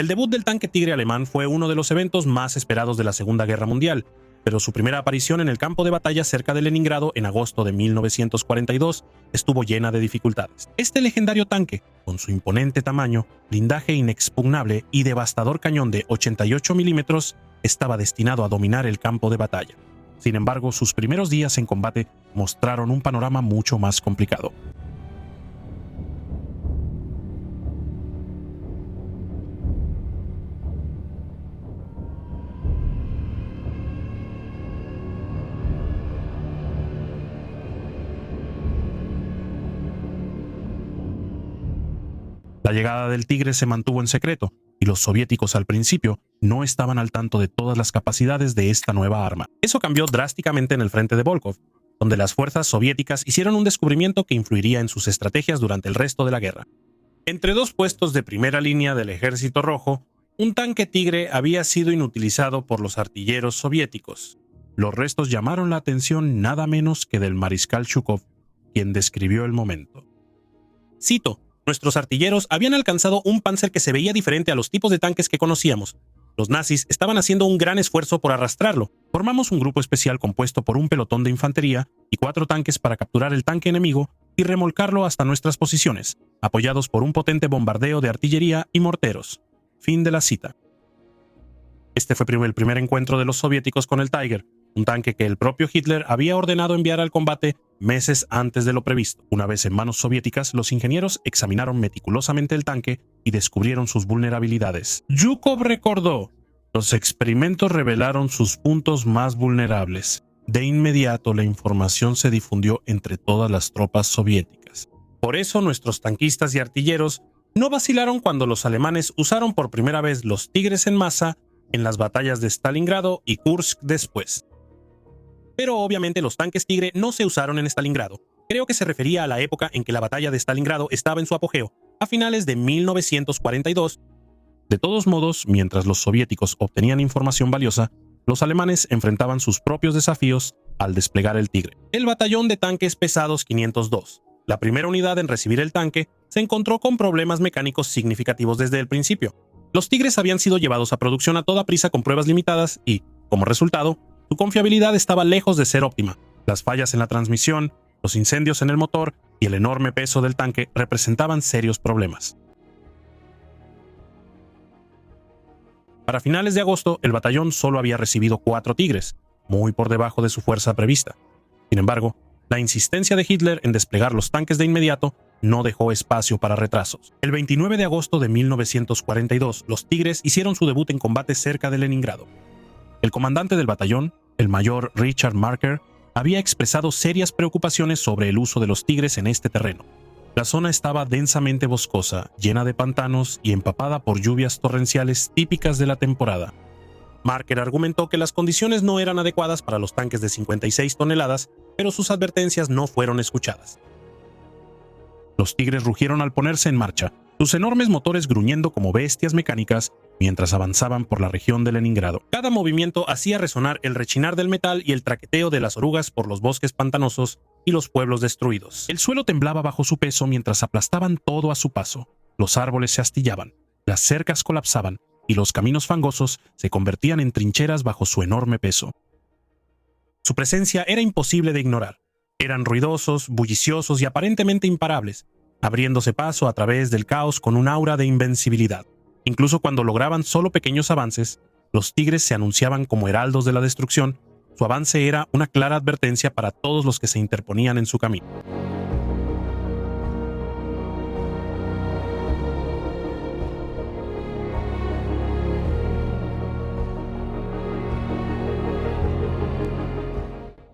El debut del tanque Tigre alemán fue uno de los eventos más esperados de la Segunda Guerra Mundial, pero su primera aparición en el campo de batalla cerca de Leningrado en agosto de 1942 estuvo llena de dificultades. Este legendario tanque, con su imponente tamaño, blindaje inexpugnable y devastador cañón de 88 milímetros, estaba destinado a dominar el campo de batalla. Sin embargo, sus primeros días en combate mostraron un panorama mucho más complicado. La llegada del Tigre se mantuvo en secreto, y los soviéticos al principio no estaban al tanto de todas las capacidades de esta nueva arma. Eso cambió drásticamente en el frente de Volkhov, donde las fuerzas soviéticas hicieron un descubrimiento que influiría en sus estrategias durante el resto de la guerra. Entre dos puestos de primera línea del Ejército Rojo, un tanque Tigre había sido inutilizado por los artilleros soviéticos. Los restos llamaron la atención nada menos que del mariscal Zhukov, quien describió el momento. Cito: nuestros artilleros habían alcanzado un Panzer que se veía diferente a los tipos de tanques que conocíamos. Los nazis estaban haciendo un gran esfuerzo por arrastrarlo. Formamos un grupo especial compuesto por un pelotón de infantería y 4 tanques para capturar el tanque enemigo y remolcarlo hasta nuestras posiciones, apoyados por un potente bombardeo de artillería y morteros. Fin de la cita. Este fue el primer encuentro de los soviéticos con el Tiger, un tanque que el propio Hitler había ordenado enviar al combate meses antes de lo previsto. Una vez en manos soviéticas, los ingenieros examinaron meticulosamente el tanque y descubrieron sus vulnerabilidades. Zhukov recordó: los experimentos revelaron sus puntos más vulnerables. De inmediato la información se difundió entre todas las tropas soviéticas. Por eso nuestros tanquistas y artilleros no vacilaron cuando los alemanes usaron por primera vez los Tigres en masa en las batallas de Stalingrado y Kursk después. Pero obviamente los tanques Tigre no se usaron en Stalingrado. Creo que se refería a la época en que la batalla de Stalingrado estaba en su apogeo, a finales de 1942. De todos modos, mientras los soviéticos obtenían información valiosa, los alemanes enfrentaban sus propios desafíos al desplegar el Tigre. El batallón de tanques pesados 502, la primera unidad en recibir el tanque, se encontró con problemas mecánicos significativos desde el principio. Los Tigres habían sido llevados a producción a toda prisa con pruebas limitadas y, como resultado, su confiabilidad estaba lejos de ser óptima. Las fallas en la transmisión, los incendios en el motor y el enorme peso del tanque representaban serios problemas. Para finales de agosto, el batallón solo había recibido 4 Tigres, muy por debajo de su fuerza prevista. Sin embargo, la insistencia de Hitler en desplegar los tanques de inmediato no dejó espacio para retrasos. El 29 de agosto de 1942, los Tigres hicieron su debut en combate cerca de Leningrado. El comandante del batallón, el mayor Richard Marker, había expresado serias preocupaciones sobre el uso de los Tigres en este terreno. La zona estaba densamente boscosa, llena de pantanos y empapada por lluvias torrenciales típicas de la temporada. Marker argumentó que las condiciones no eran adecuadas para los tanques de 56 toneladas, pero sus advertencias no fueron escuchadas. Los Tigres rugieron al ponerse en marcha, sus enormes motores gruñendo como bestias mecánicas mientras avanzaban por la región de Leningrado. Cada movimiento hacía resonar el rechinar del metal y el traqueteo de las orugas por los bosques pantanosos y los pueblos destruidos. El suelo temblaba bajo su peso mientras aplastaban todo a su paso. Los árboles se astillaban, las cercas colapsaban y los caminos fangosos se convertían en trincheras bajo su enorme peso. Su presencia era imposible de ignorar. Eran ruidosos, bulliciosos y aparentemente imparables, abriéndose paso a través del caos con un aura de invencibilidad. Incluso cuando lograban solo pequeños avances, los Tigres se anunciaban como heraldos de la destrucción. Su avance era una clara advertencia para todos los que se interponían en su camino.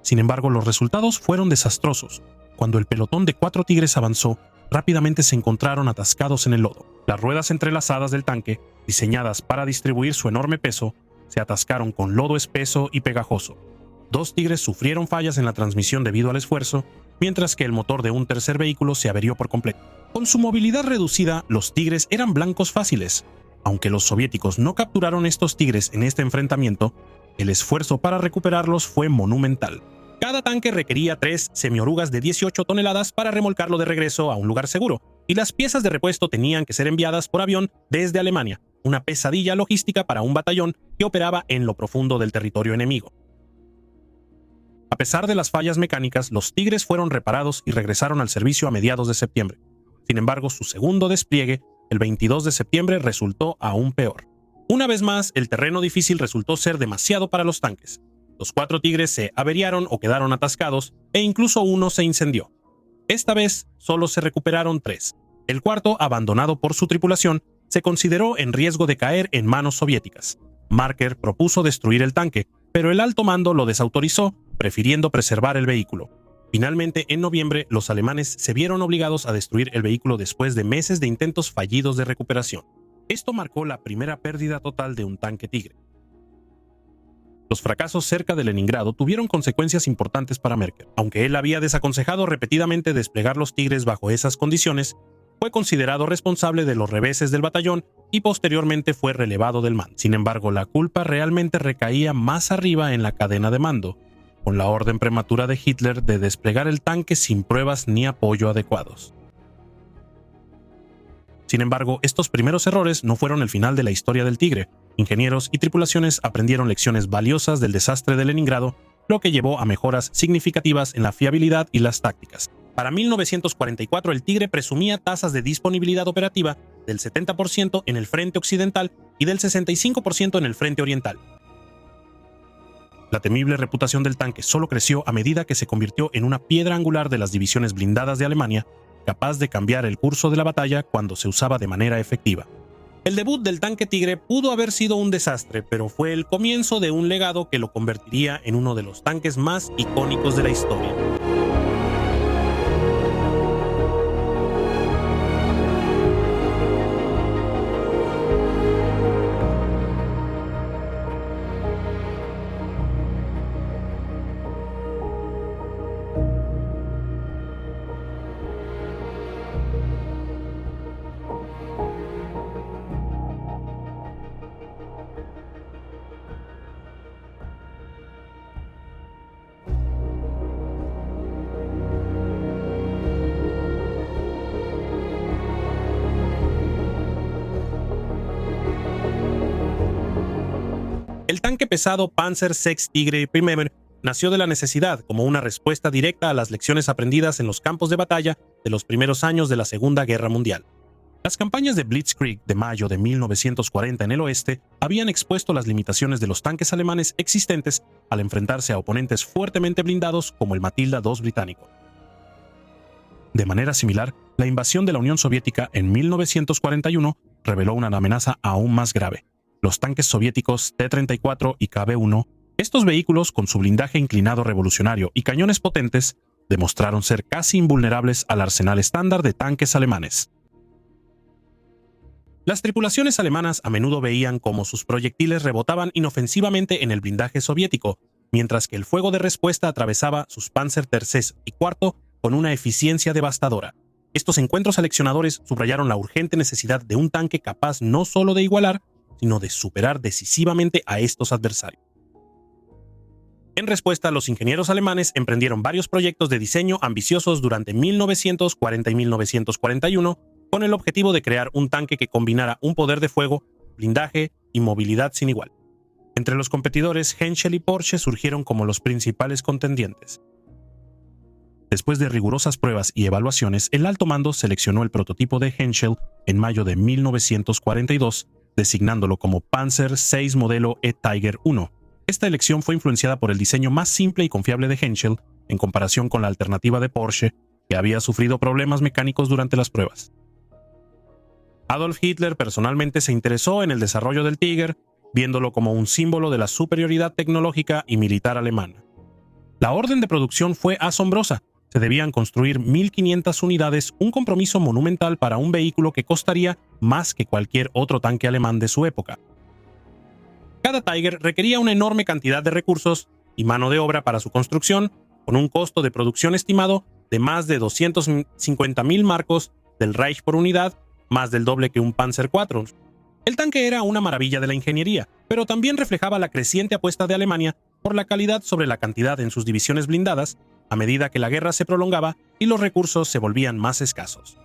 Sin embargo, los resultados fueron desastrosos. Cuando el pelotón de 4 Tigres avanzó, rápidamente se encontraron atascados en el lodo. Las ruedas entrelazadas del tanque, diseñadas para distribuir su enorme peso, se atascaron con lodo espeso y pegajoso. 2 Tigres sufrieron fallas en la transmisión debido al esfuerzo, mientras que el motor de un tercer vehículo se averió por completo. Con su movilidad reducida, los Tigres eran blancos fáciles. Aunque los soviéticos no capturaron estos Tigres en este enfrentamiento, el esfuerzo para recuperarlos fue monumental. Cada tanque requería 3 semiorugas de 18 toneladas para remolcarlo de regreso a un lugar seguro, y las piezas de repuesto tenían que ser enviadas por avión desde Alemania, una pesadilla logística para un batallón que operaba en lo profundo del territorio enemigo. A pesar de las fallas mecánicas, los Tigres fueron reparados y regresaron al servicio a mediados de septiembre. Sin embargo, su segundo despliegue, el 22 de septiembre, resultó aún peor. Una vez más, el terreno difícil resultó ser demasiado para los tanques. Los 4 Tigres se averiaron o quedaron atascados, e incluso uno se incendió. Esta vez, solo se recuperaron 3. El cuarto, abandonado por su tripulación, se consideró en riesgo de caer en manos soviéticas. Marker propuso destruir el tanque, pero el alto mando lo desautorizó, prefiriendo preservar el vehículo. Finalmente, en noviembre, los alemanes se vieron obligados a destruir el vehículo después de meses de intentos fallidos de recuperación. Esto marcó la primera pérdida total de un tanque Tigre. Los fracasos cerca de Leningrado tuvieron consecuencias importantes para Merker. Aunque él había desaconsejado repetidamente desplegar los Tigres bajo esas condiciones, fue considerado responsable de los reveses del batallón y posteriormente fue relevado del mando. Sin embargo, la culpa realmente recaía más arriba en la cadena de mando, con la orden prematura de Hitler de desplegar el tanque sin pruebas ni apoyo adecuados. Sin embargo, estos primeros errores no fueron el final de la historia del Tigre. Ingenieros y tripulaciones aprendieron lecciones valiosas del desastre de Leningrado, lo que llevó a mejoras significativas en la fiabilidad y las tácticas. Para 1944, el Tigre presumía tasas de disponibilidad operativa del 70% en el frente occidental y del 65% en el frente oriental. La temible reputación del tanque solo creció a medida que se convirtió en una piedra angular de las divisiones blindadas de Alemania, capaz de cambiar el curso de la batalla cuando se usaba de manera efectiva. El debut del tanque Tigre pudo haber sido un desastre, pero fue el comienzo de un legado que lo convertiría en uno de los tanques más icónicos de la historia. El tanque pesado Panzer VI Tigre I nació de la necesidad como una respuesta directa a las lecciones aprendidas en los campos de batalla de los primeros años de la Segunda Guerra Mundial. Las campañas de Blitzkrieg de mayo de 1940 en el oeste habían expuesto las limitaciones de los tanques alemanes existentes al enfrentarse a oponentes fuertemente blindados como el Matilda II británico. De manera similar, la invasión de la Unión Soviética en 1941 reveló una amenaza aún más grave: los tanques soviéticos T-34 y KB-1. Estos vehículos, con su blindaje inclinado revolucionario y cañones potentes, demostraron ser casi invulnerables al arsenal estándar de tanques alemanes. Las tripulaciones alemanas a menudo veían cómo sus proyectiles rebotaban inofensivamente en el blindaje soviético, mientras que el fuego de respuesta atravesaba sus Panzer III y IV con una eficiencia devastadora. Estos encuentros aleccionadores subrayaron la urgente necesidad de un tanque capaz no solo de igualar, sino de superar decisivamente a estos adversarios. En respuesta, los ingenieros alemanes emprendieron varios proyectos de diseño ambiciosos durante 1940 y 1941, con el objetivo de crear un tanque que combinara un poder de fuego, blindaje y movilidad sin igual. Entre los competidores, Henschel y Porsche surgieron como los principales contendientes. Después de rigurosas pruebas y evaluaciones, el alto mando seleccionó el prototipo de Henschel en mayo de 1942, designándolo como Panzer VI modelo E-Tiger I. Esta elección fue influenciada por el diseño más simple y confiable de Henschel, en comparación con la alternativa de Porsche, que había sufrido problemas mecánicos durante las pruebas. Adolf Hitler personalmente se interesó en el desarrollo del Tiger, viéndolo como un símbolo de la superioridad tecnológica y militar alemana. La orden de producción fue asombrosa. Se debían construir 1.500 unidades, un compromiso monumental para un vehículo que costaría más que cualquier otro tanque alemán de su época. Cada Tiger requería una enorme cantidad de recursos y mano de obra para su construcción, con un costo de producción estimado de más de 250.000 marcos del Reich por unidad, más del doble que un Panzer IV. El tanque era una maravilla de la ingeniería, pero también reflejaba la creciente apuesta de Alemania por la calidad sobre la cantidad en sus divisiones blindadas, a medida que la guerra se prolongaba y los recursos se volvían más escasos.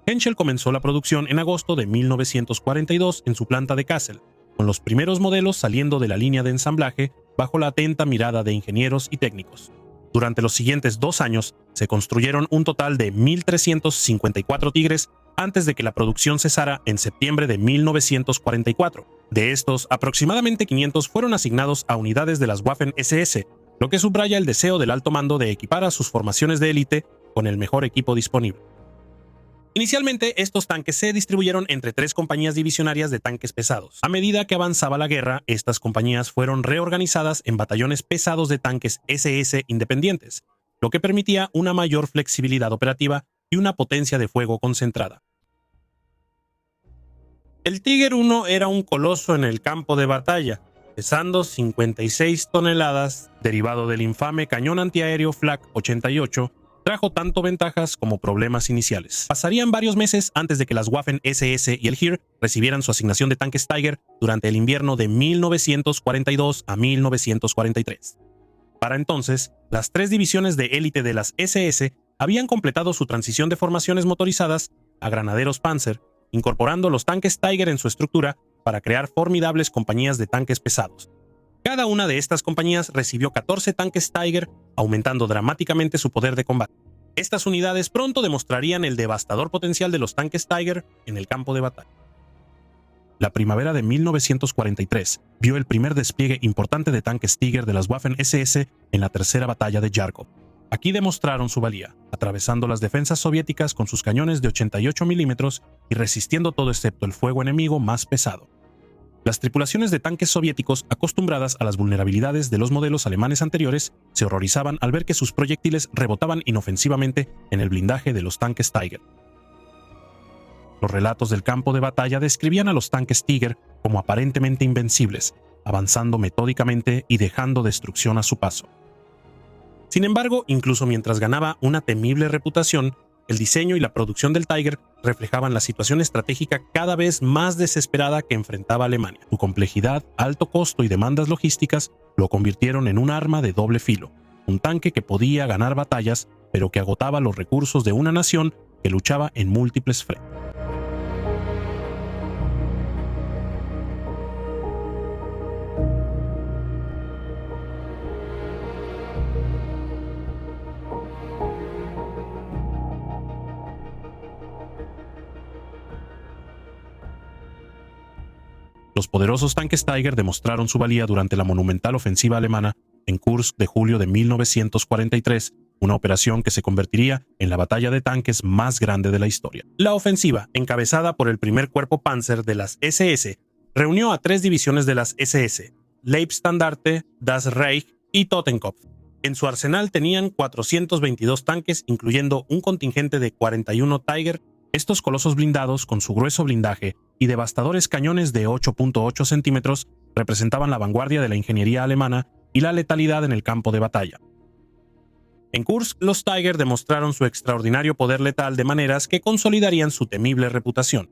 Henschel comenzó la producción en agosto de 1942 en su planta de Kassel, con los primeros modelos saliendo de la línea de ensamblaje bajo la atenta mirada de ingenieros y técnicos. Durante los siguientes 2 años, se construyeron un total de 1.354 Tigres antes de que la producción cesara en septiembre de 1944. De estos, aproximadamente 500 fueron asignados a unidades de las Waffen-SS, lo que subraya el deseo del alto mando de equipar a sus formaciones de élite con el mejor equipo disponible. Inicialmente, estos tanques se distribuyeron entre 3 compañías divisionarias de tanques pesados. A medida que avanzaba la guerra, estas compañías fueron reorganizadas en batallones pesados de tanques SS independientes, lo que permitía una mayor flexibilidad operativa y una potencia de fuego concentrada. El Tiger I era un coloso en el campo de batalla, pesando 56 toneladas, derivado del infame cañón antiaéreo Flak 88, trajo tanto ventajas como problemas iniciales. Pasarían varios meses antes de que las Waffen-SS y el Heer recibieran su asignación de tanques Tiger durante el invierno de 1942 a 1943. Para entonces, las 3 divisiones de élite de las SS habían completado su transición de formaciones motorizadas a granaderos Panzer, incorporando los tanques Tiger en su estructura para crear formidables compañías de tanques pesados. Cada una de estas compañías recibió 14 tanques Tiger, aumentando dramáticamente su poder de combate. Estas unidades pronto demostrarían el devastador potencial de los tanques Tiger en el campo de batalla. La primavera de 1943 vio el primer despliegue importante de tanques Tiger de las Waffen-SS en la tercera batalla de Yarkov. Aquí demostraron su valía, atravesando las defensas soviéticas con sus cañones de 88 milímetros y resistiendo todo excepto el fuego enemigo más pesado. Las tripulaciones de tanques soviéticos, acostumbradas a las vulnerabilidades de los modelos alemanes anteriores, se horrorizaban al ver que sus proyectiles rebotaban inofensivamente en el blindaje de los tanques Tiger. Los relatos del campo de batalla describían a los tanques Tiger como aparentemente invencibles, avanzando metódicamente y dejando destrucción a su paso. Sin embargo, incluso mientras ganaba una temible reputación, el diseño y la producción del Tiger reflejaban la situación estratégica cada vez más desesperada que enfrentaba Alemania. Su complejidad, alto costo y demandas logísticas lo convirtieron en un arma de doble filo, un tanque que podía ganar batallas, pero que agotaba los recursos de una nación que luchaba en múltiples frentes. Los poderosos tanques Tiger demostraron su valía durante la monumental ofensiva alemana en Kursk de julio de 1943, una operación que se convertiría en la batalla de tanques más grande de la historia. La ofensiva, encabezada por el primer cuerpo Panzer de las SS, reunió a 3 divisiones de las SS, Leibstandarte, Das Reich y Totenkopf. En su arsenal tenían 422 tanques, incluyendo un contingente de 41 Tiger. Estos colosos blindados, con su grueso blindaje y devastadores cañones de 8.8 centímetros, representaban la vanguardia de la ingeniería alemana y la letalidad en el campo de batalla. En Kursk, los Tiger demostraron su extraordinario poder letal de maneras que consolidarían su temible reputación.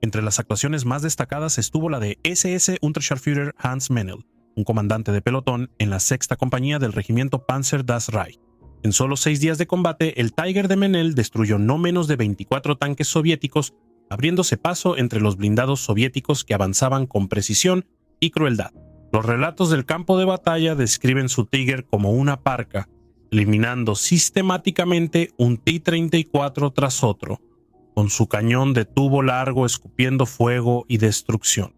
Entre las actuaciones más destacadas estuvo la de SS Unterscharführer Hans Menehl, un comandante de pelotón en la 6ª compañía del regimiento Panzer Das Reich. En solo 6 días de combate, el Tiger de Menehl destruyó no menos de 24 tanques soviéticos, abriéndose paso entre los blindados soviéticos que avanzaban con precisión y crueldad. Los relatos del campo de batalla describen su Tiger como una parca, eliminando sistemáticamente un T-34 tras otro, con su cañón de tubo largo escupiendo fuego y destrucción.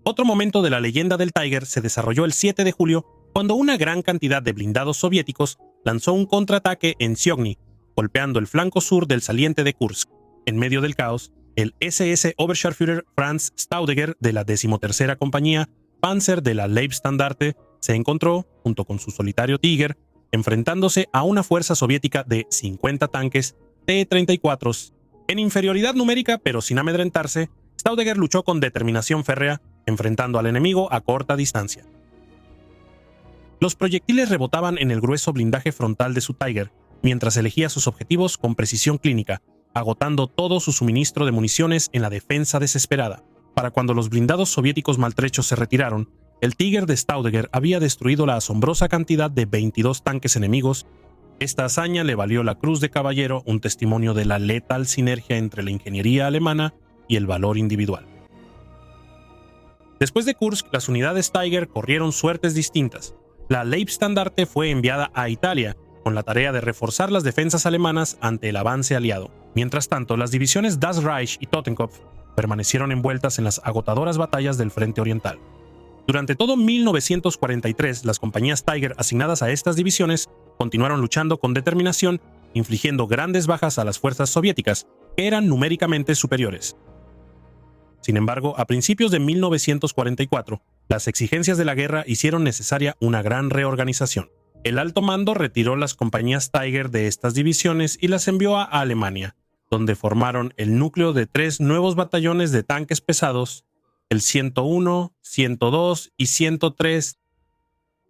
Otro momento de la leyenda del Tiger se desarrolló el 7 de julio, cuando una gran cantidad de blindados soviéticos lanzó un contraataque en Siogny, golpeando el flanco sur del saliente de Kursk. En medio del caos, el SS Oberscharführer Franz Staudinger de la 13ª compañía Panzer de la Leibstandarte se encontró, junto con su solitario Tiger, enfrentándose a una fuerza soviética de 50 tanques T-34. En inferioridad numérica, pero sin amedrentarse, Staudinger luchó con determinación férrea, enfrentando al enemigo a corta distancia. Los proyectiles rebotaban en el grueso blindaje frontal de su Tiger, mientras elegía sus objetivos con precisión clínica, agotando todo su suministro de municiones en la defensa desesperada. Para cuando los blindados soviéticos maltrechos se retiraron, el Tiger de Staudinger había destruido la asombrosa cantidad de 22 tanques enemigos Esta hazaña le valió la Cruz de Caballero, un testimonio de la letal sinergia entre la ingeniería alemana y el valor individual. Después de Kursk, las unidades Tiger corrieron suertes distintas. La Leibstandarte fue enviada a Italia, con la tarea de reforzar las defensas alemanas ante el avance aliado. Mientras tanto, las divisiones Das Reich y Totenkopf permanecieron envueltas en las agotadoras batallas del frente oriental. Durante todo 1943, las compañías Tiger asignadas a estas divisiones continuaron luchando con determinación, infligiendo grandes bajas a las fuerzas soviéticas, que eran numéricamente superiores. Sin embargo, a principios de 1944, las exigencias de la guerra hicieron necesaria una gran reorganización. El alto mando retiró las compañías Tiger de estas divisiones y las envió a Alemania, donde formaron el núcleo de 3 nuevos batallones de tanques pesados, el 101, 102 y 103.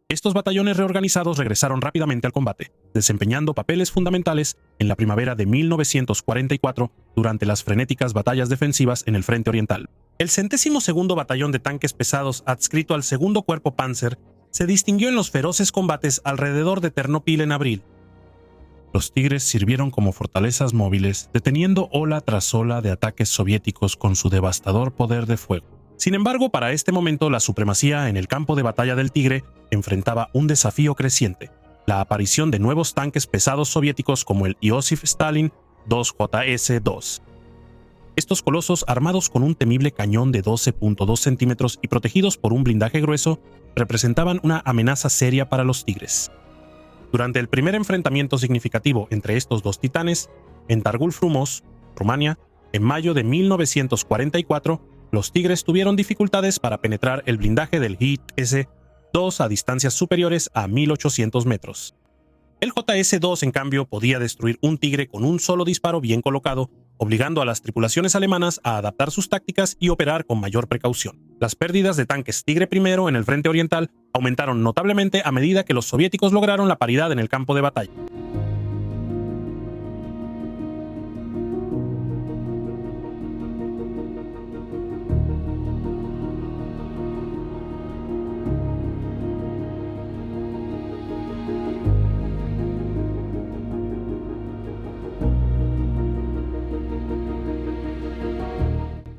Estos batallones reorganizados regresaron rápidamente al combate, desempeñando papeles fundamentales en la primavera de 1944 durante las frenéticas batallas defensivas en el frente oriental. El 102º Batallón de Tanques Pesados, adscrito al 2º Cuerpo Panzer, se distinguió en los feroces combates alrededor de Ternopil en abril. Los Tigres sirvieron como fortalezas móviles, deteniendo ola tras ola de ataques soviéticos con su devastador poder de fuego. Sin embargo, para este momento la supremacía en el campo de batalla del Tigre enfrentaba un desafío creciente: la aparición de nuevos tanques pesados soviéticos como el Iosif Stalin 2JS-2. Estos colosos, armados con un temible cañón de 12.2 centímetros y protegidos por un blindaje grueso, representaban una amenaza seria para los Tigres. Durante el primer enfrentamiento significativo entre estos dos titanes, en Targul Frumos, Rumania, en mayo de 1944, los Tigres tuvieron dificultades para penetrar el blindaje del JS-2 a distancias superiores a 1800 metros. El JS-2, en cambio, podía destruir un Tigre con un solo disparo bien colocado, obligando a las tripulaciones alemanas a adaptar sus tácticas y operar con mayor precaución. Las pérdidas de tanques Tigre I en el frente oriental aumentaron notablemente a medida que los soviéticos lograron la paridad en el campo de batalla.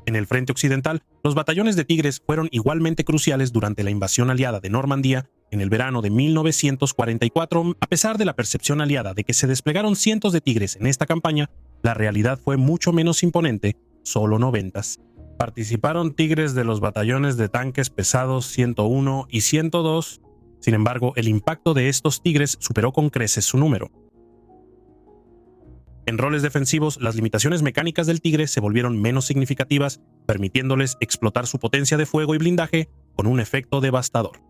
En el frente occidental, los batallones de Tigres fueron igualmente cruciales durante la invasión aliada de Normandía en el verano de 1944. A pesar de la percepción aliada de que se desplegaron cientos de Tigres en esta campaña, la realidad fue mucho menos imponente, solo 90. Participaron Tigres de los batallones de tanques pesados 101 y 102. Sin embargo, el impacto de estos Tigres superó con creces su número. En roles defensivos, las limitaciones mecánicas del Tigre se volvieron menos significativas, permitiéndoles explotar su potencia de fuego y blindaje con un efecto devastador.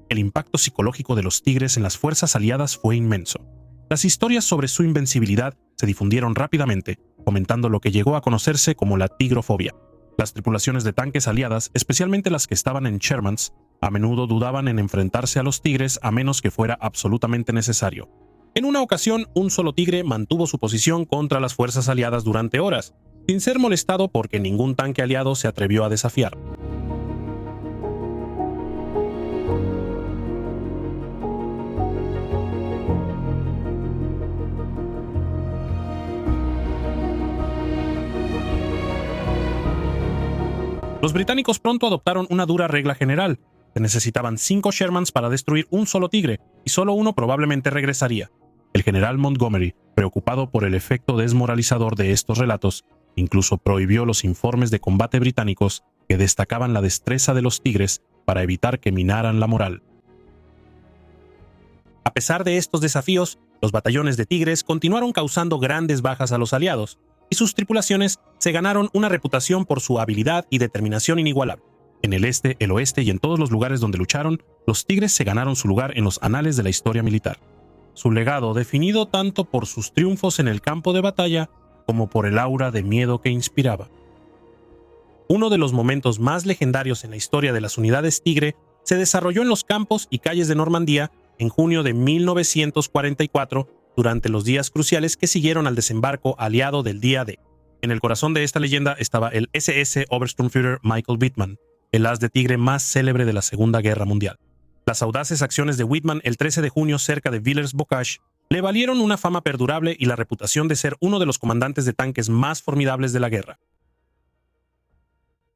El impacto psicológico de los Tigres en las fuerzas aliadas fue inmenso. Las historias sobre su invencibilidad se difundieron rápidamente, fomentando lo que llegó a conocerse como la tigrofobia. Las tripulaciones de tanques aliadas, especialmente las que estaban en Shermans, a menudo dudaban en enfrentarse a los Tigres a menos que fuera absolutamente necesario. En una ocasión, un solo Tigre mantuvo su posición contra las fuerzas aliadas durante horas, sin ser molestado porque ningún tanque aliado se atrevió a desafiar. Los británicos pronto adoptaron una dura regla general: se necesitaban 5 Shermans para destruir un solo Tigre, y solo uno probablemente regresaría. El general Montgomery, preocupado por el efecto desmoralizador de estos relatos, incluso prohibió los informes de combate británicos que destacaban la destreza de los Tigres para evitar que minaran la moral. A pesar de estos desafíos, los batallones de Tigres continuaron causando grandes bajas a los aliados, y sus tripulaciones se ganaron una reputación por su habilidad y determinación inigualable. En el este, el oeste y en todos los lugares donde lucharon, los Tigres se ganaron su lugar en los anales de la historia militar. Su legado, definido tanto por sus triunfos en el campo de batalla como por el aura de miedo que inspiraba. Uno de los momentos más legendarios en la historia de las unidades Tigre se desarrolló en los campos y calles de Normandía en junio de 1944, durante los días cruciales que siguieron al desembarco aliado del día D. En el corazón de esta leyenda estaba el SS Obersturmführer Michael Wittmann, el as de Tigre más célebre de la Segunda Guerra Mundial. Las audaces acciones de Whitman el 13 de junio cerca de Villers-Bocage le valieron una fama perdurable y la reputación de ser uno de los comandantes de tanques más formidables de la guerra.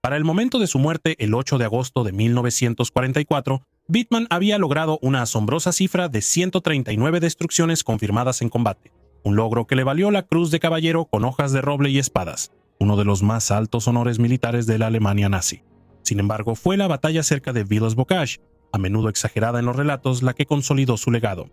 Para el momento de su muerte, el 8 de agosto de 1944, Whitman había logrado una asombrosa cifra de 139 destrucciones confirmadas en combate, un logro que le valió la Cruz de Caballero con hojas de roble y espadas, uno de los más altos honores militares de la Alemania nazi. Sin embargo, fue la batalla cerca de Villers-Bocage, a menudo exagerada en los relatos, la que consolidó su legado.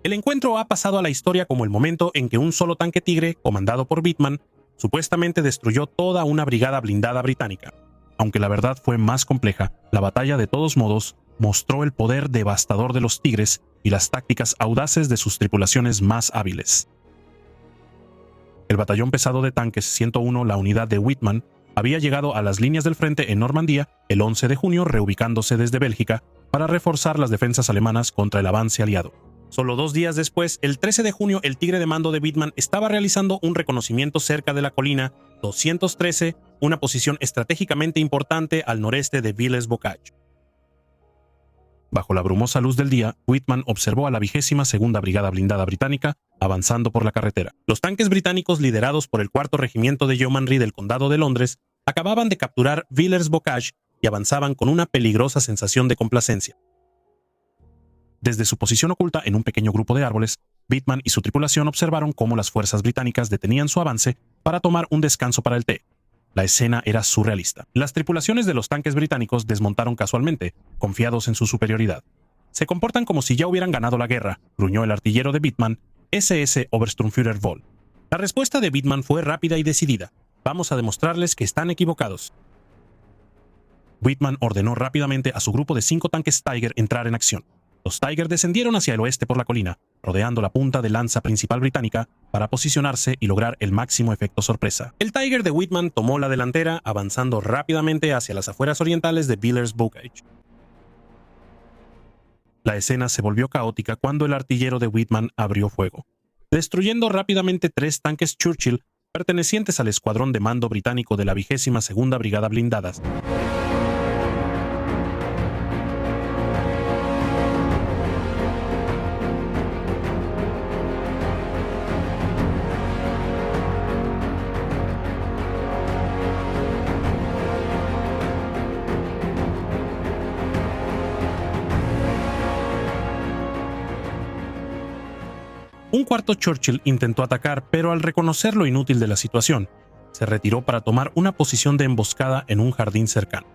El encuentro ha pasado a la historia como el momento en que un solo tanque Tigre, comandado por Whitman, supuestamente destruyó toda una brigada blindada británica. Aunque la verdad fue más compleja, la batalla de todos modos mostró el poder devastador de los Tigres y las tácticas audaces de sus tripulaciones más hábiles. El batallón pesado de tanques 101, la unidad de Whitman, había llegado a las líneas del frente en Normandía el 11 de junio, reubicándose desde Bélgica para reforzar las defensas alemanas contra el avance aliado. Solo 2 días después, el 13 de junio, el Tigre de mando de Whitman estaba realizando un reconocimiento cerca de la colina 213, una posición estratégicamente importante al noreste de Villers-Bocage. Bajo la brumosa luz del día, Whitman observó a la 22ª Brigada Blindada Británica avanzando por la carretera. Los tanques británicos, liderados por el 4º Regimiento de Yeomanry del Condado de Londres, acababan de capturar Villers-Bocage y avanzaban con una peligrosa sensación de complacencia. Desde su posición oculta en un pequeño grupo de árboles, Whitman y su tripulación observaron cómo las fuerzas británicas detenían su avance para tomar un descanso para el té. La escena era surrealista. Las tripulaciones de los tanques británicos desmontaron casualmente, confiados en su superioridad. Se comportan como si ya hubieran ganado la guerra, gruñó el artillero de Whitman, SS Obersturmführer Voll. La respuesta de Whitman fue rápida y decidida. Vamos a demostrarles que están equivocados. Whitman ordenó rápidamente a su grupo de 5 tanques Tiger entrar en acción. Los Tiger descendieron hacia el oeste por la colina, rodeando la punta de lanza principal británica para posicionarse y lograr el máximo efecto sorpresa. El Tiger de Whitman tomó la delantera, avanzando rápidamente hacia las afueras orientales de Villers-Bocage. La escena se volvió caótica cuando el artillero de Whitman abrió fuego, destruyendo rápidamente 3 tanques Churchill pertenecientes al escuadrón de mando británico de la 22ª Brigada Blindadas. Un 4º Churchill intentó atacar, pero al reconocer lo inútil de la situación, se retiró para tomar una posición de emboscada en un jardín cercano.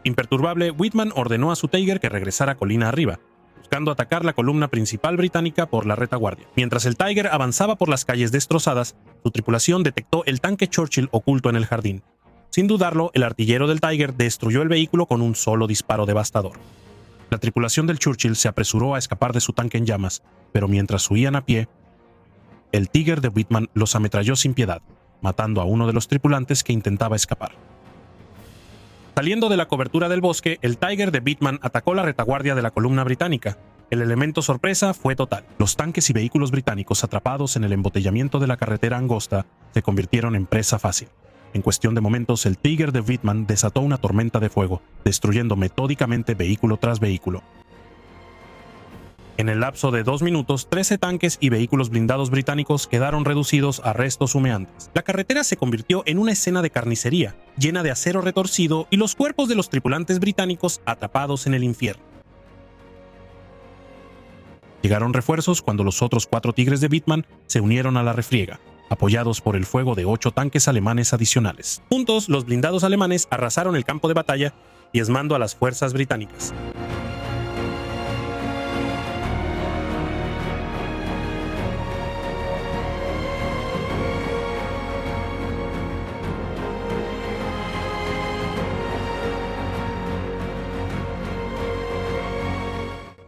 Imperturbable, Whitman ordenó a su Tiger que regresara colina arriba, buscando atacar la columna principal británica por la retaguardia. Mientras el Tiger avanzaba por las calles destrozadas, su tripulación detectó el tanque Churchill oculto en el jardín. Sin dudarlo, el artillero del Tiger destruyó el vehículo con un solo disparo devastador. La tripulación del Churchill se apresuró a escapar de su tanque en llamas, pero mientras huían a pie, el Tiger de Whitman los ametralló sin piedad, matando a uno de los tripulantes que intentaba escapar. Saliendo de la cobertura del bosque, el Tiger de Whitman atacó la retaguardia de la columna británica. El elemento sorpresa fue total. Los tanques y vehículos británicos atrapados en el embotellamiento de la carretera angosta se convirtieron en presa fácil. En cuestión de momentos, el Tiger de Whitman desató una tormenta de fuego, destruyendo metódicamente vehículo tras vehículo. En el lapso de 2 minutos, 13 tanques y vehículos blindados británicos quedaron reducidos a restos humeantes. La carretera se convirtió en una escena de carnicería, llena de acero retorcido y los cuerpos de los tripulantes británicos atrapados en el infierno. Llegaron refuerzos cuando los otros 4 Tigres de Whitman se unieron a la refriega, apoyados por el fuego de 8 tanques alemanes adicionales. Juntos, los blindados alemanes arrasaron el campo de batalla, diezmando a las fuerzas británicas.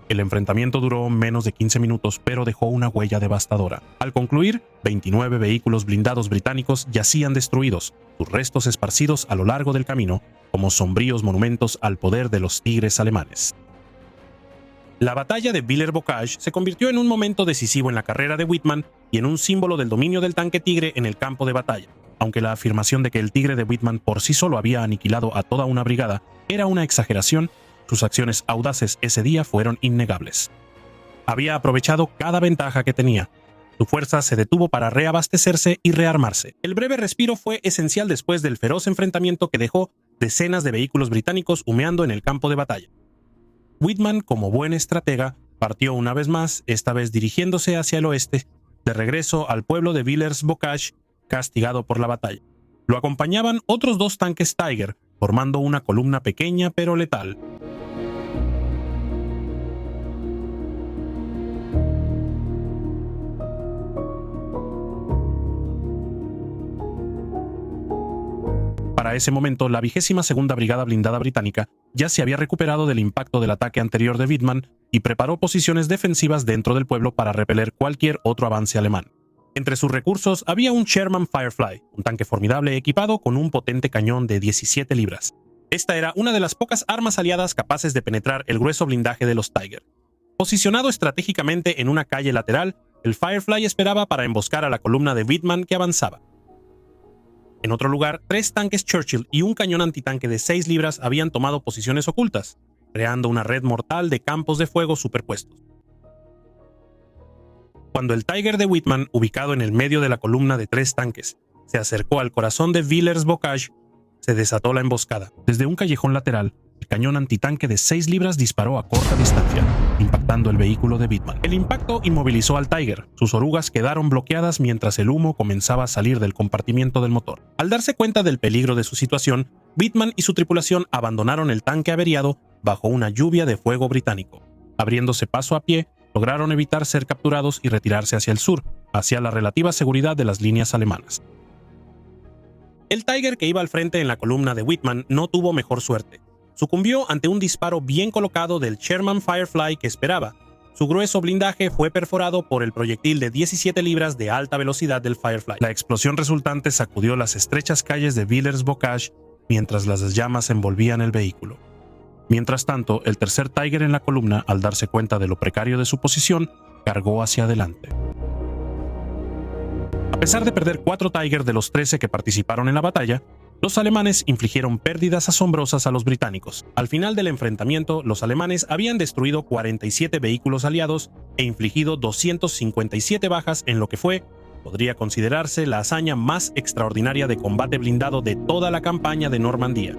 El enfrentamiento duró menos de 15 minutos, pero dejó una huella devastadora. Al concluir, 29 vehículos blindados británicos yacían destruidos, sus restos esparcidos a lo largo del camino, como sombríos monumentos al poder de los tigres alemanes. La batalla de Villers-Bocage se convirtió en un momento decisivo en la carrera de Whitman y en un símbolo del dominio del tanque Tigre en el campo de batalla. Aunque la afirmación de que el Tigre de Whitman por sí solo había aniquilado a toda una brigada era una exageración, Sus acciones audaces ese día fueron innegables. Había aprovechado cada ventaja que tenía. Su fuerza se detuvo para reabastecerse y rearmarse. El breve respiro fue esencial después del feroz enfrentamiento que dejó decenas de vehículos británicos humeando en el campo de batalla. Whitman, como buen estratega, partió una vez más, esta vez dirigiéndose hacia el oeste, de regreso al pueblo de Villers-Bocage, castigado por la batalla. Lo acompañaban otros 2 tanques Tiger, formando una columna pequeña pero letal. Para ese momento, la 22ª Brigada Blindada Británica ya se había recuperado del impacto del ataque anterior de Wittmann y preparó posiciones defensivas dentro del pueblo para repeler cualquier otro avance alemán. Entre sus recursos había un Sherman Firefly, un tanque formidable equipado con un potente cañón de 17 libras. Esta era una de las pocas armas aliadas capaces de penetrar el grueso blindaje de los Tiger. Posicionado estratégicamente en una calle lateral, el Firefly esperaba para emboscar a la columna de Wittmann que avanzaba. En otro lugar, 3 tanques Churchill y un cañón antitanque de 6 libras habían tomado posiciones ocultas, creando una red mortal de campos de fuego superpuestos. Cuando el Tiger de Wittmann, ubicado en el medio de la columna de 3 tanques, se acercó al corazón de Villers-Bocage, se desató la emboscada. Desde un callejón lateral, el cañón antitanque de 6 libras disparó a corta distancia, impactando el vehículo de Wittmann. El impacto inmovilizó al Tiger. Sus orugas quedaron bloqueadas mientras el humo comenzaba a salir del compartimiento del motor. Al darse cuenta del peligro de su situación, Wittmann y su tripulación abandonaron el tanque averiado bajo una lluvia de fuego británico. Abriéndose paso a pie, lograron evitar ser capturados y retirarse hacia el sur, hacia la relativa seguridad de las líneas alemanas. El Tiger que iba al frente en la columna de Wittmann no tuvo mejor suerte. Sucumbió ante un disparo bien colocado del Sherman Firefly que esperaba. Su grueso blindaje fue perforado por el proyectil de 17 libras de alta velocidad del Firefly. La explosión resultante sacudió las estrechas calles de Villers-Bocage mientras las llamas envolvían el vehículo. Mientras tanto, el tercer Tiger en la columna, al darse cuenta de lo precario de su posición, cargó hacia adelante. A pesar de perder 4 Tiger de los 13 que participaron en la batalla, los alemanes infligieron pérdidas asombrosas a los británicos. Al final del enfrentamiento, los alemanes habían destruido 47 vehículos aliados e infligido 257 bajas en lo que podría considerarse la hazaña más extraordinaria de combate blindado de toda la campaña de Normandía.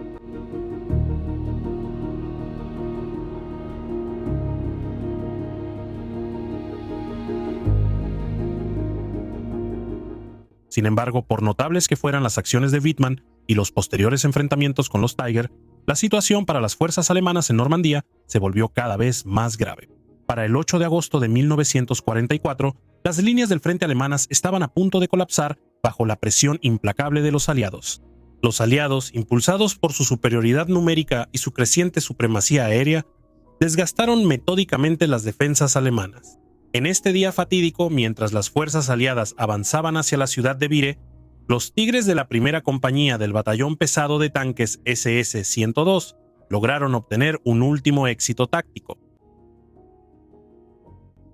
Sin embargo, por notables que fueran las acciones de Wittmann y los posteriores enfrentamientos con los Tiger, la situación para las fuerzas alemanas en Normandía se volvió cada vez más grave. Para el 8 de agosto de 1944, las líneas del frente alemanas estaban a punto de colapsar bajo la presión implacable de los aliados. Los aliados, impulsados por su superioridad numérica y su creciente supremacía aérea, desgastaron metódicamente las defensas alemanas. En este día fatídico, mientras las fuerzas aliadas avanzaban hacia la ciudad de Vire, los Tigres de la primera compañía del batallón pesado de tanques SS-102 lograron obtener un último éxito táctico.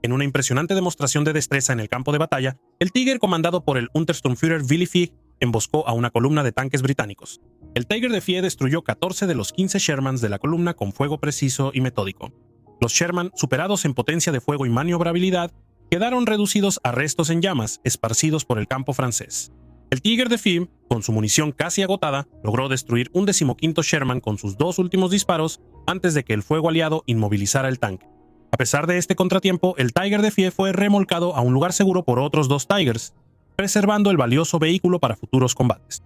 En una impresionante demostración de destreza en el campo de batalla, el Tiger comandado por el Untersturmführer Willy Fieg emboscó a una columna de tanques británicos. El Tiger de Fieg destruyó 14 de los 15 Shermans de la columna con fuego preciso y metódico. Los Sherman, superados en potencia de fuego y maniobrabilidad, quedaron reducidos a restos en llamas, esparcidos por el campo francés. El Tiger de Fieg, con su munición casi agotada, logró destruir un 15º Sherman con sus 2 últimos disparos antes de que el fuego aliado inmovilizara el tanque. A pesar de este contratiempo, el Tiger de Fieg fue remolcado a un lugar seguro por otros 2 Tigers, preservando el valioso vehículo para futuros combates.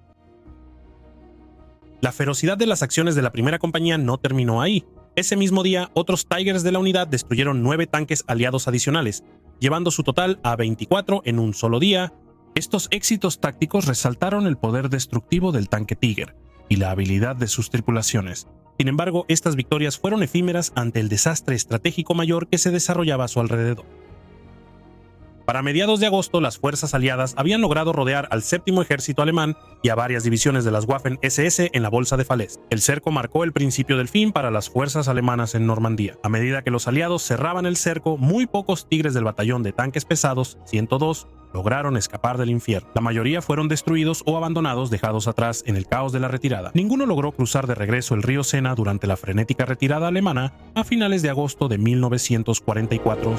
La ferocidad de las acciones de la primera compañía no terminó ahí. Ese mismo día, otros Tigers de la unidad destruyeron 9 tanques aliados adicionales, llevando su total a 24 en un solo día. Estos éxitos tácticos resaltaron el poder destructivo del tanque Tiger y la habilidad de sus tripulaciones. Sin embargo, estas victorias fueron efímeras ante el desastre estratégico mayor que se desarrollaba a su alrededor. Para mediados de agosto, las fuerzas aliadas habían logrado rodear al séptimo ejército alemán y a varias divisiones de las Waffen-SS en la bolsa de Falaise. El cerco marcó el principio del fin para las fuerzas alemanas en Normandía. A medida que los aliados cerraban el cerco, muy pocos tigres del batallón de tanques pesados, 102, lograron escapar del infierno. La mayoría fueron destruidos o abandonados, dejados atrás en el caos de la retirada. Ninguno logró cruzar de regreso el río Sena durante la frenética retirada alemana a finales de agosto de 1944.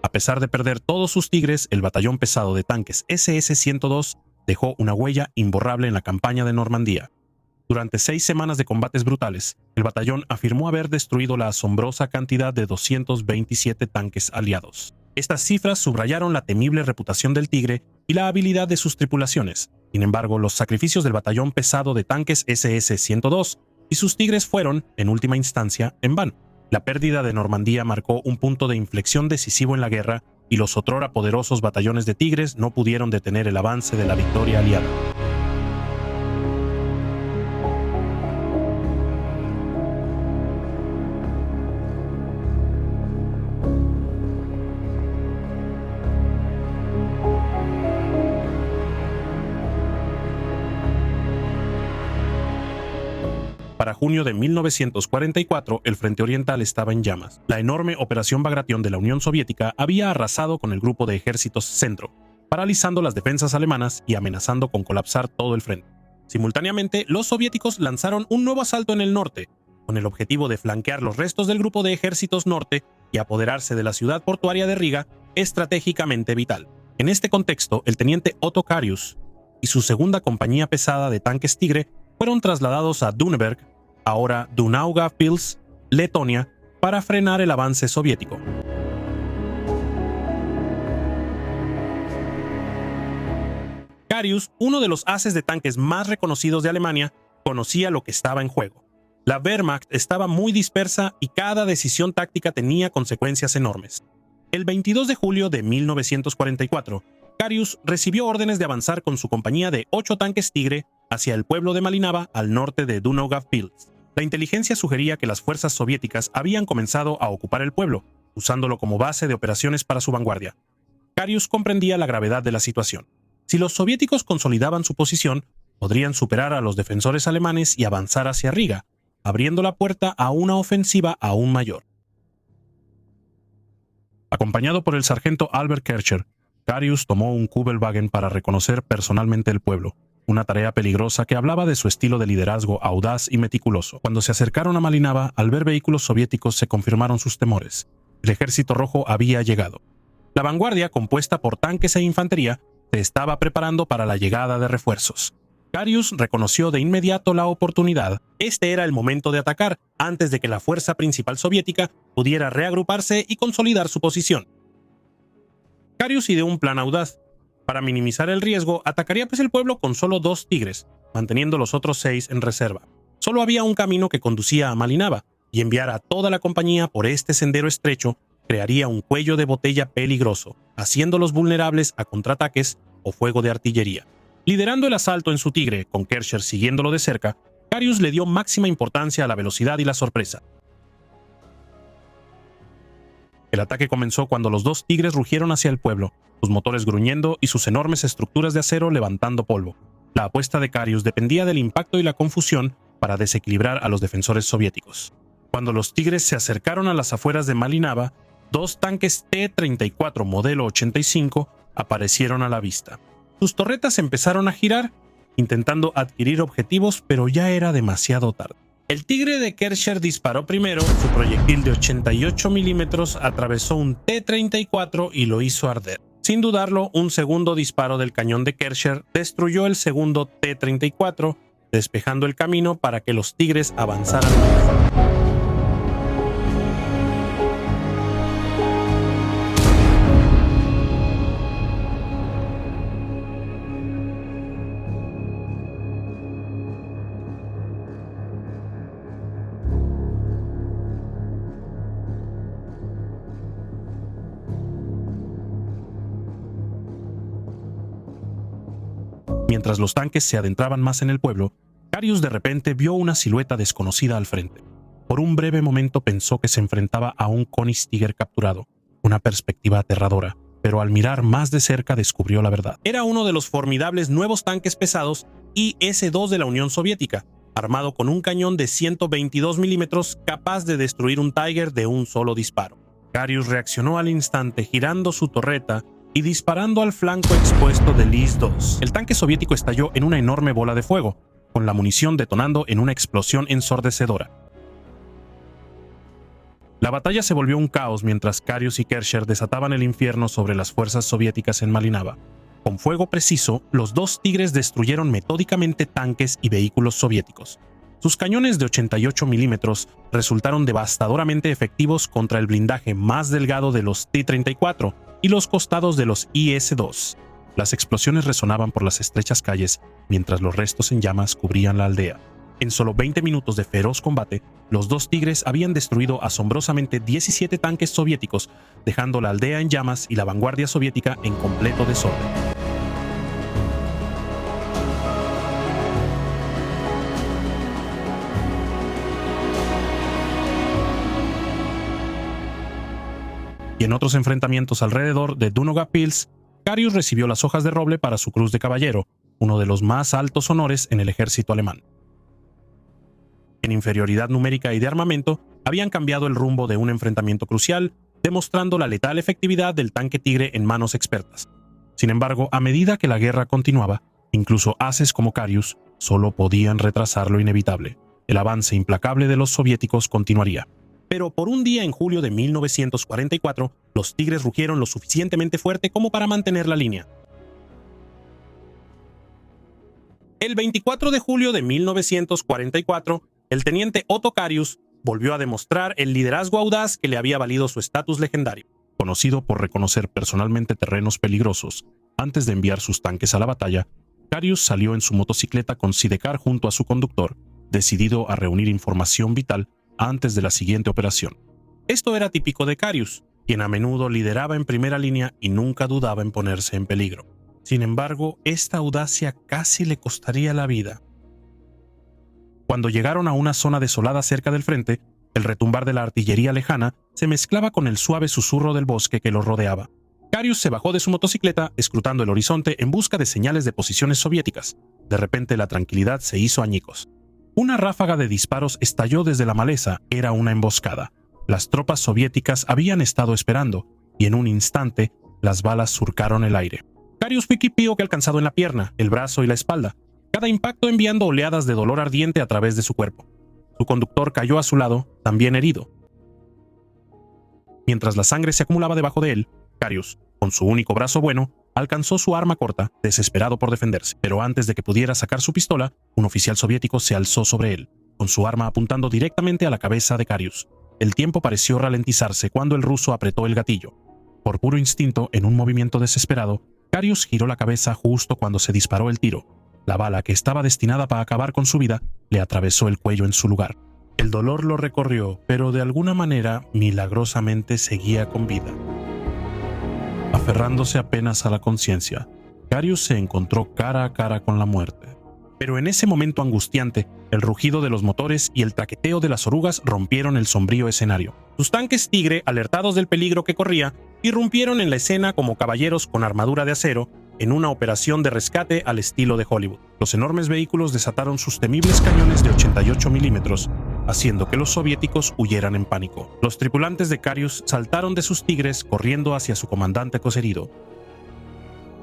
A pesar de perder todos sus tigres, el batallón pesado de tanques SS-102 dejó una huella imborrable en la campaña de Normandía. Durante 6 semanas de combates brutales, el batallón afirmó haber destruido la asombrosa cantidad de 227 tanques aliados. Estas cifras subrayaron la temible reputación del Tigre y la habilidad de sus tripulaciones. Sin embargo, los sacrificios del batallón pesado de tanques SS-102 y sus tigres fueron, en última instancia, en vano. La pérdida de Normandía marcó un punto de inflexión decisivo en la guerra y los otrora poderosos batallones de tigres no pudieron detener el avance de la victoria aliada. Para junio de 1944, el frente oriental estaba en llamas. La enorme Operación Bagration de la Unión Soviética había arrasado con el grupo de ejércitos Centro, paralizando las defensas alemanas y amenazando con colapsar todo el frente. Simultáneamente, los soviéticos lanzaron un nuevo asalto en el norte, con el objetivo de flanquear los restos del grupo de ejércitos norte y apoderarse de la ciudad portuaria de Riga, estratégicamente vital. En este contexto, el teniente Otto Karius y su segunda compañía pesada de tanques Tigre fueron trasladados a Dunneberg, ahora Daugavpils, Letonia, para frenar el avance soviético. Karius, uno de los ases de tanques más reconocidos de Alemania, conocía lo que estaba en juego. La Wehrmacht estaba muy dispersa y cada decisión táctica tenía consecuencias enormes. El 22 de julio de 1944, Karius recibió órdenes de avanzar con su compañía de 8 tanques Tigre hacia el pueblo de Malinava al norte de Daugavpils. La inteligencia sugería que las fuerzas soviéticas habían comenzado a ocupar el pueblo, usándolo como base de operaciones para su vanguardia. Karius comprendía la gravedad de la situación. Si los soviéticos consolidaban su posición, podrían superar a los defensores alemanes y avanzar hacia Riga, abriendo la puerta a una ofensiva aún mayor. Acompañado por el sargento Albert Kercher, Karius tomó un Kubelwagen para reconocer personalmente el pueblo, una tarea peligrosa que hablaba de su estilo de liderazgo audaz y meticuloso. Cuando se acercaron a Malinava, al ver vehículos soviéticos se confirmaron sus temores. El ejército rojo había llegado. La vanguardia, compuesta por tanques e infantería, se estaba preparando para la llegada de refuerzos. Karius reconoció de inmediato la oportunidad. Este era el momento de atacar, antes de que la fuerza principal soviética pudiera reagruparse y consolidar su posición. Karius ideó un plan audaz. Para minimizar el riesgo, atacaría el pueblo con solo 2 tigres, manteniendo los otros 6 en reserva. Solo había un camino que conducía a Malinava, y enviar a toda la compañía por este sendero estrecho crearía un cuello de botella peligroso, haciéndolos vulnerables a contraataques o fuego de artillería. Liderando el asalto en su Tigre, con Kercher siguiéndolo de cerca, Karius le dio máxima importancia a la velocidad y la sorpresa. El ataque comenzó cuando los 2 tigres rugieron hacia el pueblo, sus motores gruñendo y sus enormes estructuras de acero levantando polvo. La apuesta de Karius dependía del impacto y la confusión para desequilibrar a los defensores soviéticos. Cuando los tigres se acercaron a las afueras de Malinava, 2 tanques T-34 modelo 85 aparecieron a la vista. Sus torretas empezaron a girar, intentando adquirir objetivos, pero ya era demasiado tarde. El Tigre de Kercher disparó primero, su proyectil de 88 milímetros atravesó un T-34 y lo hizo arder. Sin dudarlo, un segundo disparo del cañón de Kercher destruyó el segundo T-34, despejando el camino para que los tigres avanzaran más. Mientras los tanques se adentraban más en el pueblo, Carius de repente vio una silueta desconocida al frente. Por un breve momento pensó que se enfrentaba a un Königstiger capturado, una perspectiva aterradora, pero al mirar más de cerca descubrió la verdad. Era uno de los formidables nuevos tanques pesados IS-2 de la Unión Soviética, armado con un cañón de 122 milímetros capaz de destruir un Tiger de un solo disparo. Carius reaccionó al instante girando su torreta y disparando al flanco expuesto del IS-2. El tanque soviético estalló en una enorme bola de fuego, con la munición detonando en una explosión ensordecedora. La batalla se volvió un caos mientras Carius y Kercher desataban el infierno sobre las fuerzas soviéticas en Malinava. Con fuego preciso, los dos Tigres destruyeron metódicamente tanques y vehículos soviéticos. Sus cañones de 88 milímetros resultaron devastadoramente efectivos contra el blindaje más delgado de los T-34 y los costados de los IS-2. Las explosiones resonaban por las estrechas calles mientras los restos en llamas cubrían la aldea. En solo 20 minutos de feroz combate, los dos Tigres habían destruido asombrosamente 17 tanques soviéticos, dejando la aldea en llamas y la vanguardia soviética en completo desorden. Y en otros enfrentamientos alrededor de Daugavpils, Carius recibió las hojas de roble para su Cruz de Caballero, uno de los más altos honores en el ejército alemán. En inferioridad numérica y de armamento, habían cambiado el rumbo de un enfrentamiento crucial, demostrando la letal efectividad del tanque Tigre en manos expertas. Sin embargo, a medida que la guerra continuaba, incluso ases como Carius solo podían retrasar lo inevitable. El avance implacable de los soviéticos continuaría. Pero por un día en julio de 1944, los Tigres rugieron lo suficientemente fuerte como para mantener la línea. El 24 de julio de 1944, el teniente Otto Carius volvió a demostrar el liderazgo audaz que le había valido su estatus legendario. Conocido por reconocer personalmente terrenos peligrosos antes de enviar sus tanques a la batalla, Carius salió en su motocicleta con Sidecar junto a su conductor, decidido a reunir información vital antes de la siguiente operación. Esto era típico de Carius, quien a menudo lideraba en primera línea y nunca dudaba en ponerse en peligro. Sin embargo, esta audacia casi le costaría la vida. Cuando llegaron a una zona desolada cerca del frente, el retumbar de la artillería lejana se mezclaba con el suave susurro del bosque que los rodeaba. Carius se bajó de su motocicleta, escrutando el horizonte en busca de señales de posiciones soviéticas. De repente la tranquilidad se hizo añicos. Una ráfaga de disparos estalló desde la maleza. Era una emboscada. Las tropas soviéticas habían estado esperando, y en un instante las balas surcaron el aire. Carius fue que alcanzado en la pierna, el brazo y la espalda, cada impacto enviando oleadas de dolor ardiente a través de su cuerpo. Su conductor cayó a su lado, también herido. Mientras la sangre se acumulaba debajo de él, Carius, con su único brazo bueno, alcanzó su arma corta, desesperado por defenderse. Pero antes de que pudiera sacar su pistola, un oficial soviético se alzó sobre él, con su arma apuntando directamente a la cabeza de Carius. El tiempo pareció ralentizarse cuando el ruso apretó el gatillo. Por puro instinto, en un movimiento desesperado, Carius giró la cabeza justo cuando se disparó el tiro. La bala, que estaba destinada para acabar con su vida, le atravesó el cuello en su lugar. El dolor lo recorrió, pero de alguna manera, milagrosamente seguía con vida. Aferrándose apenas a la conciencia, Carius se encontró cara a cara con la muerte. Pero en ese momento angustiante, el rugido de los motores y el traqueteo de las orugas rompieron el sombrío escenario. Sus tanques Tigre, alertados del peligro que corría, irrumpieron en la escena como caballeros con armadura de acero, en una operación de rescate al estilo de Hollywood. Los enormes vehículos desataron sus temibles cañones de 88 milímetros, haciendo que los soviéticos huyeran en pánico. Los tripulantes de Carius saltaron de sus Tigres corriendo hacia su comandante herido.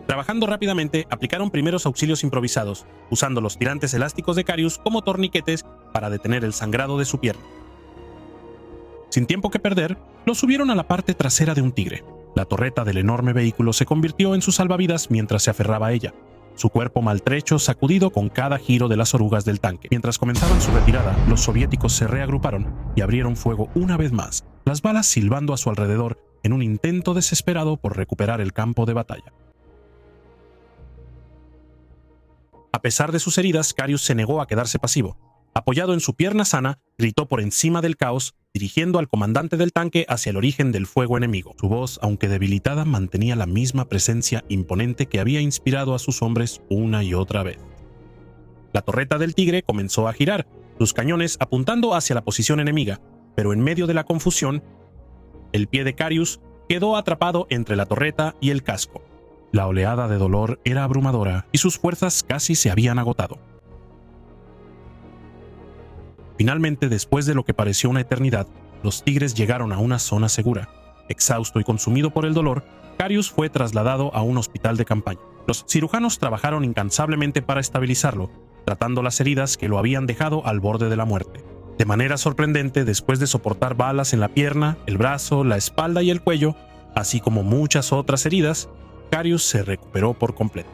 Trabajando rápidamente, aplicaron primeros auxilios improvisados, usando los tirantes elásticos de Carius como torniquetes para detener el sangrado de su pierna. Sin tiempo que perder, los subieron a la parte trasera de un Tigre. La torreta del enorme vehículo se convirtió en su salvavidas mientras se aferraba a ella, su cuerpo maltrecho sacudido con cada giro de las orugas del tanque. Mientras comenzaban su retirada, los soviéticos se reagruparon y abrieron fuego una vez más, las balas silbando a su alrededor en un intento desesperado por recuperar el campo de batalla. A pesar de sus heridas, Carius se negó a quedarse pasivo. Apoyado en su pierna sana, gritó por encima del caos, dirigiendo al comandante del tanque hacia el origen del fuego enemigo. Su voz, aunque debilitada, mantenía la misma presencia imponente que había inspirado a sus hombres una y otra vez. La torreta del Tigre comenzó a girar, sus cañones apuntando hacia la posición enemiga, pero en medio de la confusión, el pie de Carius quedó atrapado entre la torreta y el casco. La oleada de dolor era abrumadora y sus fuerzas casi se habían agotado. Finalmente, después de lo que pareció una eternidad, los tigres llegaron a una zona segura. Exhausto y consumido por el dolor, Carius fue trasladado a un hospital de campaña. Los cirujanos trabajaron incansablemente para estabilizarlo, tratando las heridas que lo habían dejado al borde de la muerte. De manera sorprendente, después de soportar balas en la pierna, el brazo, la espalda y el cuello, así como muchas otras heridas, Carius se recuperó por completo.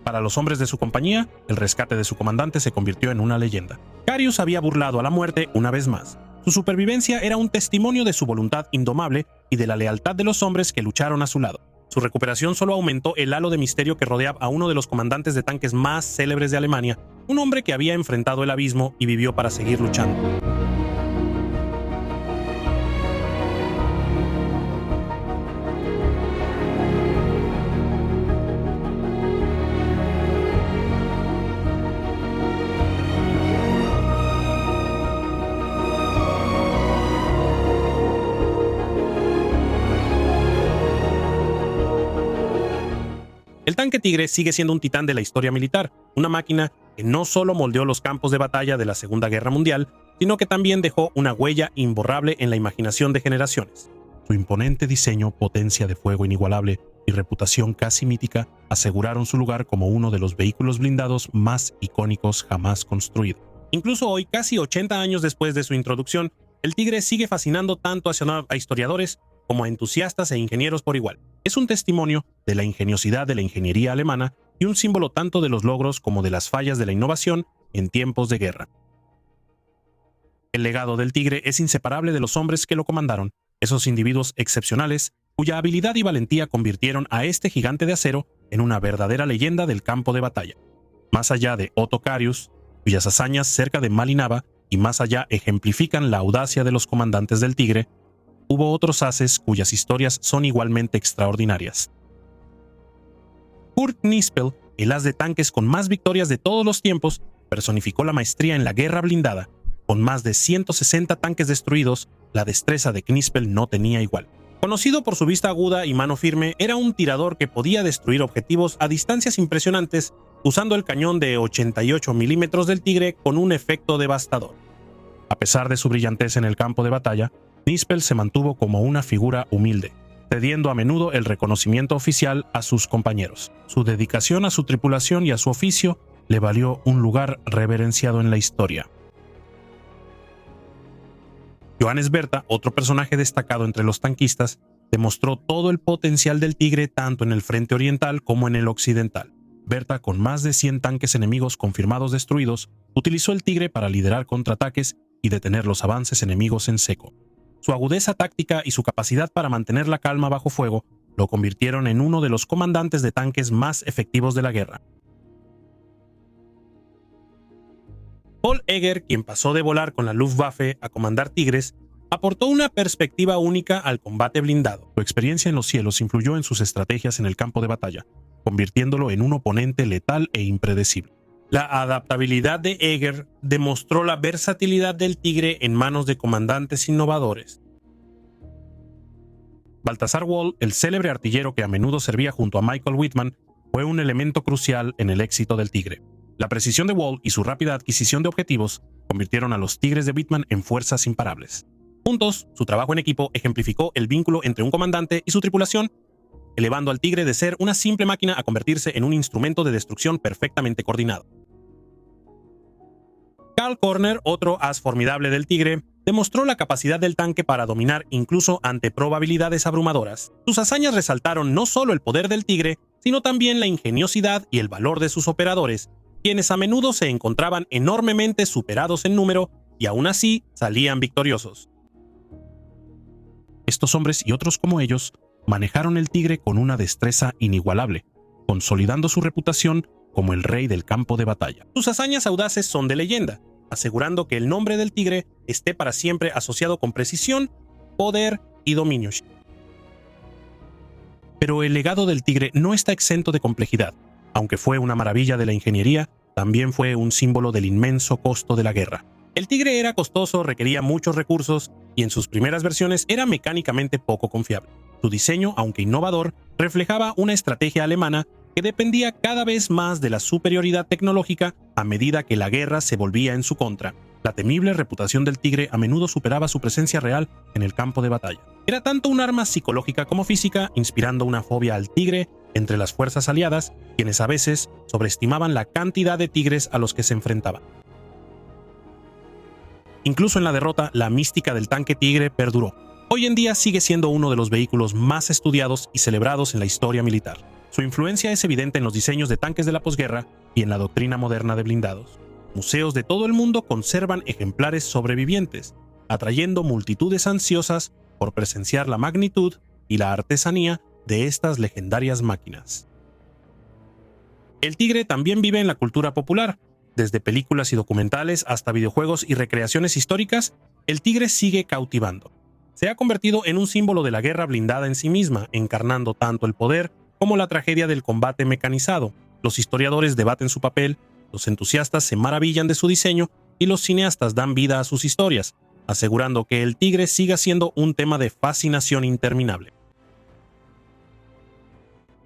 Para los hombres de su compañía, el rescate de su comandante se convirtió en una leyenda. Carius había burlado a la muerte una vez más. Su supervivencia era un testimonio de su voluntad indomable y de la lealtad de los hombres que lucharon a su lado. Su recuperación solo aumentó el halo de misterio que rodeaba a uno de los comandantes de tanques más célebres de Alemania, un hombre que había enfrentado el abismo y vivió para seguir luchando. El tanque Tigre sigue siendo un titán de la historia militar, una máquina que no solo moldeó los campos de batalla de la Segunda Guerra Mundial, sino que también dejó una huella imborrable en la imaginación de generaciones. Su imponente diseño, potencia de fuego inigualable y reputación casi mítica aseguraron su lugar como uno de los vehículos blindados más icónicos jamás construidos. Incluso hoy, casi 80 años después de su introducción, el Tigre sigue fascinando tanto a historiadores como a entusiastas e ingenieros por igual. Es un testimonio de la ingeniosidad de la ingeniería alemana y un símbolo tanto de los logros como de las fallas de la innovación en tiempos de guerra. El legado del Tigre es inseparable de los hombres que lo comandaron, esos individuos excepcionales cuya habilidad y valentía convirtieron a este gigante de acero en una verdadera leyenda del campo de batalla. Más allá de Otto Carius, cuyas hazañas cerca de Malinava y más allá ejemplifican la audacia de los comandantes del Tigre, hubo otros ases cuyas historias son igualmente extraordinarias. Kurt Nispel, el as de tanques con más victorias de todos los tiempos, personificó la maestría en la guerra blindada. Con más de 160 tanques destruidos, la destreza de Knispel no tenía igual. Conocido por su vista aguda y mano firme, era un tirador que podía destruir objetivos a distancias impresionantes usando el cañón de 88 milímetros del Tigre con un efecto devastador. A pesar de su brillantez en el campo de batalla, Nispel se mantuvo como una figura humilde, cediendo a menudo el reconocimiento oficial a sus compañeros. Su dedicación a su tripulación y a su oficio le valió un lugar reverenciado en la historia. Johannes Bertha, otro personaje destacado entre los tanquistas, demostró todo el potencial del Tigre tanto en el frente oriental como en el occidental. Bertha, con más de 100 tanques enemigos confirmados destruidos, utilizó el Tigre para liderar contraataques y detener los avances enemigos en seco. Su agudeza táctica y su capacidad para mantener la calma bajo fuego lo convirtieron en uno de los comandantes de tanques más efectivos de la guerra. Paul Eger, quien pasó de volar con la Luftwaffe a comandar Tigres, aportó una perspectiva única al combate blindado. Su experiencia en los cielos influyó en sus estrategias en el campo de batalla, convirtiéndolo en un oponente letal e impredecible. La adaptabilidad de Eger demostró la versatilidad del Tigre en manos de comandantes innovadores. Balthasar Wall, el célebre artillero que a menudo servía junto a Michael Wittmann, fue un elemento crucial en el éxito del Tigre. La precisión de Wall y su rápida adquisición de objetivos convirtieron a los Tigres de Wittmann en fuerzas imparables. Juntos, su trabajo en equipo ejemplificó el vínculo entre un comandante y su tripulación, elevando al Tigre de ser una simple máquina a convertirse en un instrumento de destrucción perfectamente coordinado. Karl Körner, otro as formidable del Tigre, demostró la capacidad del tanque para dominar incluso ante probabilidades abrumadoras. Sus hazañas resaltaron no solo el poder del Tigre, sino también la ingeniosidad y el valor de sus operadores, quienes a menudo se encontraban enormemente superados en número y aún así salían victoriosos. Estos hombres y otros como ellos manejaron el Tigre con una destreza inigualable, consolidando su reputación como el rey del campo de batalla. Sus hazañas audaces son de leyenda, asegurando que el nombre del tigre esté para siempre asociado con precisión, poder y dominio. Pero el legado del tigre no está exento de complejidad. Aunque fue una maravilla de la ingeniería, también fue un símbolo del inmenso costo de la guerra. El tigre era costoso, requería muchos recursos y en sus primeras versiones era mecánicamente poco confiable. Su diseño, aunque innovador, reflejaba una estrategia alemana que dependía cada vez más de la superioridad tecnológica a medida que la guerra se volvía en su contra. La temible reputación del tigre a menudo superaba su presencia real en el campo de batalla. Era tanto un arma psicológica como física, inspirando una fobia al tigre entre las fuerzas aliadas, quienes a veces sobreestimaban la cantidad de tigres a los que se enfrentaban. Incluso en la derrota, la mística del tanque tigre perduró. Hoy en día sigue siendo uno de los vehículos más estudiados y celebrados en la historia militar. Su influencia es evidente en los diseños de tanques de la posguerra y en la doctrina moderna de blindados. Museos de todo el mundo conservan ejemplares sobrevivientes, atrayendo multitudes ansiosas por presenciar la magnitud y la artesanía de estas legendarias máquinas. El tigre también vive en la cultura popular. Desde películas y documentales hasta videojuegos y recreaciones históricas, el tigre sigue cautivando. Se ha convertido en un símbolo de la guerra blindada en sí misma, encarnando tanto el poder como la tragedia del combate mecanizado. Los historiadores debaten su papel, los entusiastas se maravillan de su diseño y los cineastas dan vida a sus historias, asegurando que el tigre siga siendo un tema de fascinación interminable.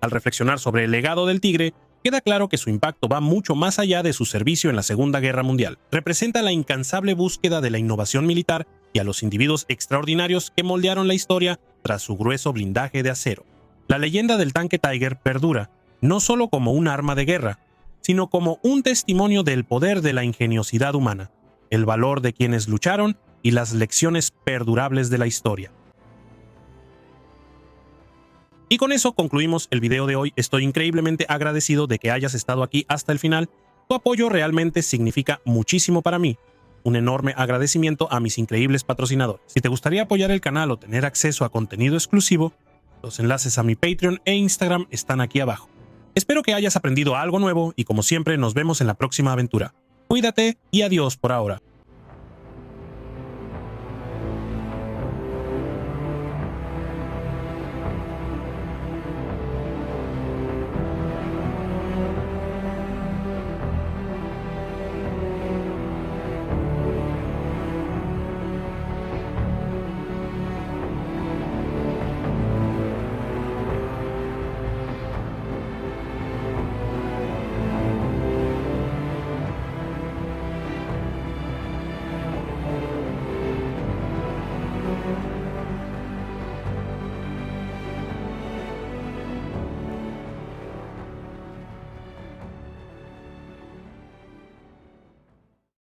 Al reflexionar sobre el legado del tigre, queda claro que su impacto va mucho más allá de su servicio en la Segunda Guerra Mundial. Representa la incansable búsqueda de la innovación militar y a los individuos extraordinarios que moldearon la historia tras su grueso blindaje de acero. La leyenda del tanque Tiger perdura, no solo como un arma de guerra, sino como un testimonio del poder de la ingeniosidad humana, el valor de quienes lucharon y las lecciones perdurables de la historia. Y con eso concluimos el video de hoy. Estoy increíblemente agradecido de que hayas estado aquí hasta el final. Tu apoyo realmente significa muchísimo para mí. Un enorme agradecimiento a mis increíbles patrocinadores. Si te gustaría apoyar el canal o tener acceso a contenido exclusivo, los enlaces a mi Patreon e Instagram están aquí abajo. Espero que hayas aprendido algo nuevo y como siempre nos vemos en la próxima aventura. Cuídate y adiós por ahora.